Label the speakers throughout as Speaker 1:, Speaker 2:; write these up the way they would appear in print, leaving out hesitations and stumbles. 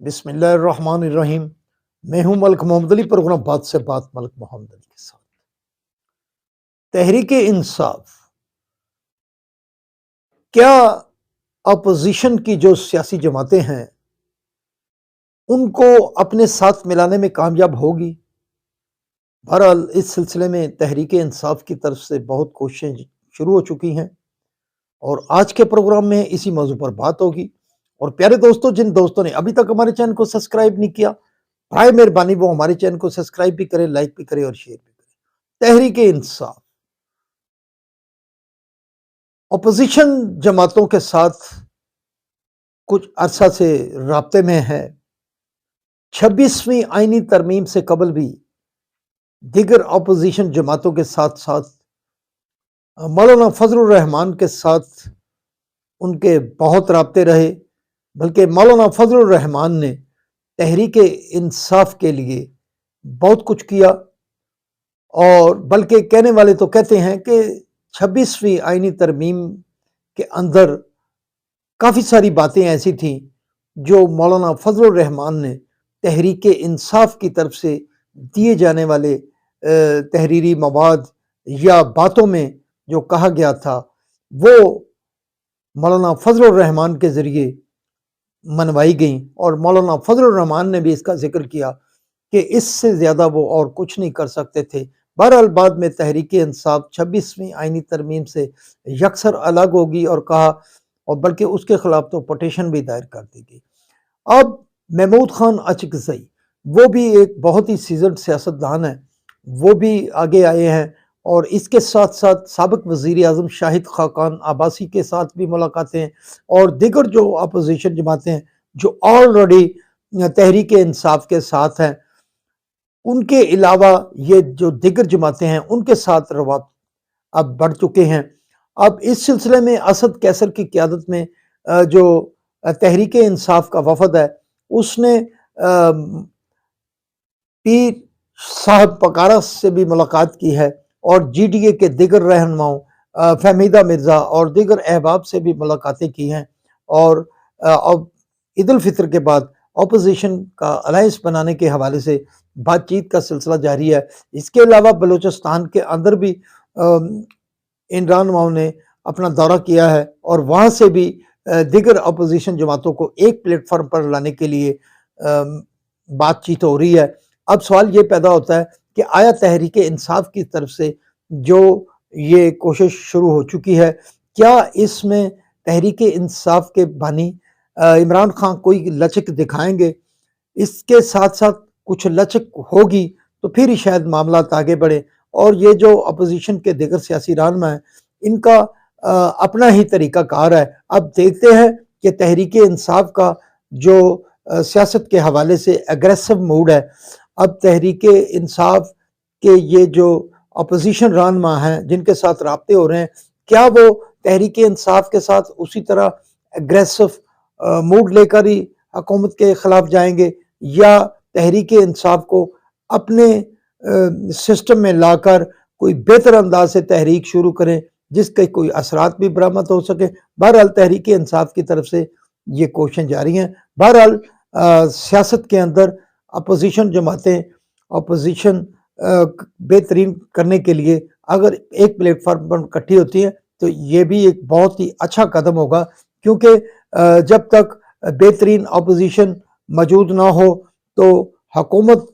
Speaker 1: بسم اللہ الرحمن الرحیم۔ میں ہوں ملک محمد علی، پروگرام بات سے بات ملک محمد علی کے ساتھ۔ تحریک انصاف کیا اپوزیشن کی جو سیاسی جماعتیں ہیں ان کو اپنے ساتھ ملانے میں کامیاب ہوگی؟ بہرحال اس سلسلے میں تحریک انصاف کی طرف سے بہت کوششیں شروع ہو چکی ہیں اور آج کے پروگرام میں اسی موضوع پر بات ہوگی۔ اور پیارے دوستوں، جن دوستوں نے ابھی تک ہمارے چینل کو سبسکرائب نہیں کیا، برائے مہربانی وہ ہمارے چینل کو سبسکرائب بھی کرے، لائک بھی کرے اور شیئر بھی کرے۔ تحریک انصاف اپوزیشن جماعتوں کے ساتھ کچھ عرصہ سے رابطے میں ہے۔ 26ویں آئینی ترمیم سے قبل بھی دیگر اپوزیشن جماعتوں کے ساتھ ساتھ مولانا فضل الرحمان کے ساتھ ان کے بہت رابطے رہے، بلکہ مولانا فضل الرحمان نے تحریک انصاف کے لیے بہت کچھ کیا، اور بلکہ کہنے والے تو کہتے ہیں کہ 26ویں آئینی ترمیم کے اندر کافی ساری باتیں ایسی تھیں جو مولانا فضل الرحمان نے تحریک انصاف کی طرف سے دیے جانے والے تحریری مواد یا باتوں میں جو کہا گیا تھا وہ مولانا فضل الرحمان کے ذریعے منوائی گئیں، اور مولانا فضل الرحمان نے بھی اس کا ذکر کیا کہ اس سے زیادہ وہ اور کچھ نہیں کر سکتے تھے۔ بہرحال بعد میں تحریک انصاف 26ویں آئینی ترمیم سے یکسر الگ ہوگی اور کہا، اور بلکہ اس کے خلاف تو پٹیشن بھی دائر کر دی گئی۔ اب محمود خان اچکزئی، وہ بھی ایک بہت ہی سیزنڈ سیاستدان ہیں، وہ بھی آگے آئے ہیں، اور اس کے ساتھ ساتھ سابق وزیر اعظم شاہد خاقان عباسی کے ساتھ بھی ملاقاتیں ہیں، اور دیگر جو اپوزیشن جماعتیں ہیں جو آلریڈی تحریک انصاف کے ساتھ ہیں، ان کے علاوہ یہ جو دیگر جماعتیں ہیں ان کے ساتھ روابط اب بڑھ چکے ہیں۔ اب اس سلسلے میں اسد کیسر کی قیادت میں جو تحریک انصاف کا وفد ہے اس نے پیر صاحب پکارا سے بھی ملاقات کی ہے، اور جی ڈی اے کے دیگر رہنماؤں فہمیدہ مرزا اور دیگر احباب سے بھی ملاقاتیں کی ہیں، اور اب عید الفطر کے بعد اپوزیشن کا الائنس بنانے کے حوالے سے بات چیت کا سلسلہ جاری ہے۔ اس کے علاوہ بلوچستان کے اندر بھی ان رہنماؤں نے اپنا دورہ کیا ہے، اور وہاں سے بھی دیگر اپوزیشن جماعتوں کو ایک پلیٹ فارم پر لانے کے لیے بات چیت ہو رہی ہے۔ اب سوال یہ پیدا ہوتا ہے کہ آیا تحریک انصاف کی طرف سے جو یہ کوشش شروع ہو چکی ہے، کیا اس میں تحریک انصاف کے بانی عمران خان کوئی لچک دکھائیں گے؟ اس کے ساتھ ساتھ کچھ لچک ہوگی تو پھر ہی شاید معاملات آگے بڑھے، اور یہ جو اپوزیشن کے دیگر سیاسی رہنما ہیں ان کا اپنا ہی طریقہ کار ہے۔ اب دیکھتے ہیں کہ تحریک انصاف کا جو سیاست کے حوالے سے اگریسو موڈ ہے، اب تحریک انصاف کے یہ جو اپوزیشن رہنما ہیں جن کے ساتھ رابطے ہو رہے ہیں، کیا وہ تحریک انصاف کے ساتھ اسی طرح اگریسو موڈ لے کر ہی حکومت کے خلاف جائیں گے، یا تحریک انصاف کو اپنے سسٹم میں لا کر کوئی بہتر انداز سے تحریک شروع کریں جس کے کوئی اثرات بھی برآمد ہو سکے؟ بہرحال تحریک انصاف کی طرف سے یہ کوششیں جاری ہیں۔ بہرحال سیاست کے اندر اپوزیشن جماعتیں اپوزیشن بہترین کرنے کے لیے اگر ایک پلیٹ فارم پر اکٹھی ہوتی ہیں تو یہ بھی ایک بہت ہی اچھا قدم ہوگا، کیونکہ جب تک بہترین اپوزیشن موجود نہ ہو تو حکومت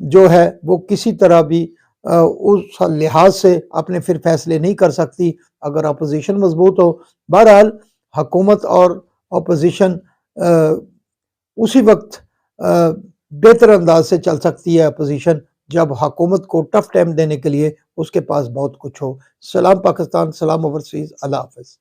Speaker 1: جو ہے وہ کسی طرح بھی اس لحاظ سے اپنے پھر فیصلے نہیں کر سکتی اگر اپوزیشن مضبوط ہو۔ بہرحال حکومت اور اپوزیشن اسی وقت بہتر انداز سے چل سکتی ہے اپوزیشن جب حکومت کو ٹف ٹائم دینے کے لیے اس کے پاس بہت کچھ ہو۔ سلام پاکستان، سلام اوورسیز، اللہ حافظ۔